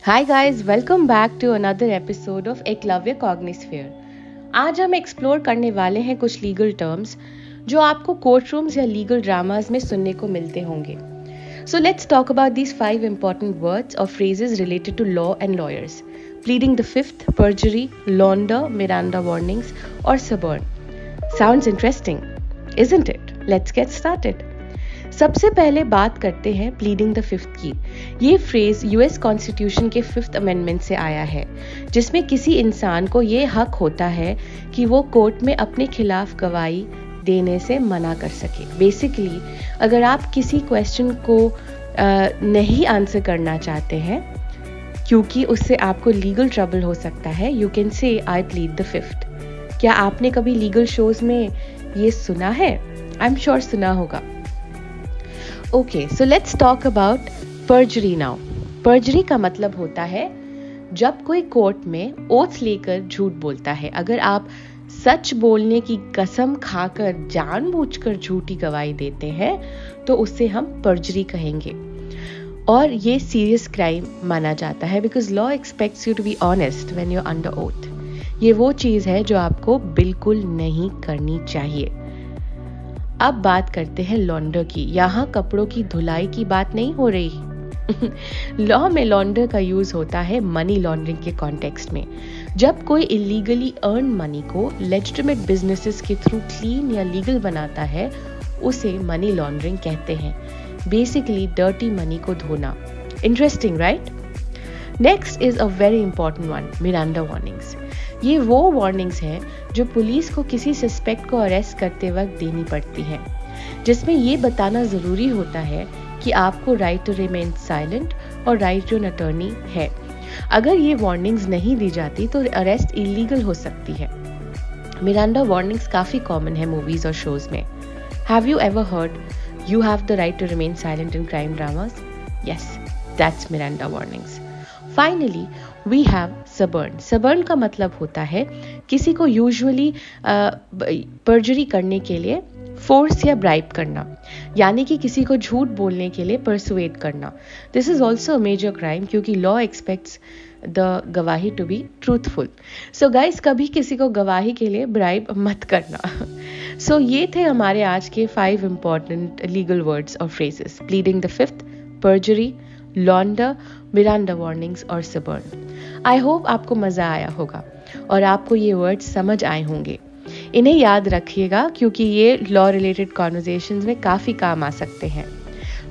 Hi guys, welcome back to another episode of Eklavya Cognisphere. आज हम explore करने वाले हैं कुछ लीगल टर्म्स जो आपको कोर्ट रूम्स या लीगल ड्रामास में सुनने को मिलते होंगे। So let's talk about these 5 important words और phrases related to law and lawyers: pleading the fifth, perjury, launder, Miranda warnings और suborn. Sounds interesting, isn't it? Let's get started. सबसे पहले बात करते हैं प्लीडिंग द फिफ्थ की। ये phrase US constitution के 5th अमेंडमेंट से आया है, जिसमें किसी इंसान को ये हक होता है कि वो कोर्ट में अपने खिलाफ गवाही देने से मना कर सके। बेसिकली अगर आप किसी क्वेश्चन को नहीं आंसर करना चाहते हैं क्योंकि उससे आपको लीगल ट्रबल हो सकता है, you can say I plead the fifth. क्या आपने कभी लीगल शोज में ये सुना है? आई एम श्योर सुना होगा। Okay, so let's talk about पर्जरी now. पर्जरी का मतलब होता है जब कोई कोर्ट में ओथ लेकर झूठ बोलता है। अगर आप सच बोलने की कसम खाकर जानबूझकर झूठी गवाही देते हैं तो उससे हम पर्जरी कहेंगे, और ये सीरियस क्राइम माना जाता है because law expects you to be honest when you are under oath. ये वो चीज है जो आपको बिल्कुल नहीं करनी चाहिए। अब बात करते हैं लॉन्डर की। यहाँ कपड़ों की धुलाई की बात नहीं हो रही। लॉ में लॉन्डर का यूज होता है मनी लॉन्ड्रिंग के कॉन्टेक्स्ट में। जब कोई इलीगली अर्न मनी को लेजिटिमेट बिजनेसेस के थ्रू क्लीन या लीगल बनाता है, उसे मनी लॉन्ड्रिंग कहते हैं। बेसिकली डर्टी मनी को धोना। Interesting, right? Next is a very important one, Miranda warnings. ये वो वार्निंग्स हैं जो पुलिस को किसी सस्पेक्ट को अरेस्ट करते वक्त देनी पड़ती है, जिसमें ये बताना जरूरी होता है कि आपको राइट टू रिमेन साइलेंट और राइट टू एन अटर्नी है। अगर ये वार्निंग्स नहीं दी जाती तो अरेस्ट इलीगल हो सकती है। मिरांडा वार्निंग्स काफी कॉमन है मूवीज और शोज में। Have you ever heard you have the right to remain silent in crime dramas? Yes, that's Miranda warnings. Finally we have suborn. Suborn का मतलब होता है किसी को यूजुअली पर्जरी करने के लिए फोर्स या ब्राइब करना, यानी कि किसी को झूठ बोलने के लिए परसुएट करना। This is also a major crime क्योंकि लॉ एक्सपेक्ट्स द गवाही to be truthful. So guys, कभी किसी को गवाही के लिए ब्राइब मत करना। सो ये थे हमारे आज के 5 इंपॉर्टेंट लीगल वर्ड्स और phrases: pleading the fifth, perjury, launder, Miranda warnings और सबर्न। आई होप आपको मजा आया होगा और आपको ये वर्ड्स समझ आए होंगे। इन्हें याद रखिएगा क्योंकि ये लॉ रिलेटेड कॉन्वर्सेशंस में काफी काम आ सकते हैं।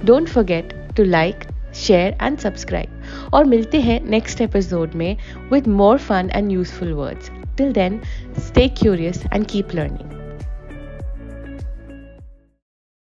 Don't forget to like, share and subscribe, और मिलते हैं नेक्स्ट एपिसोड में with more fun and useful words. Till then, stay curious and keep learning.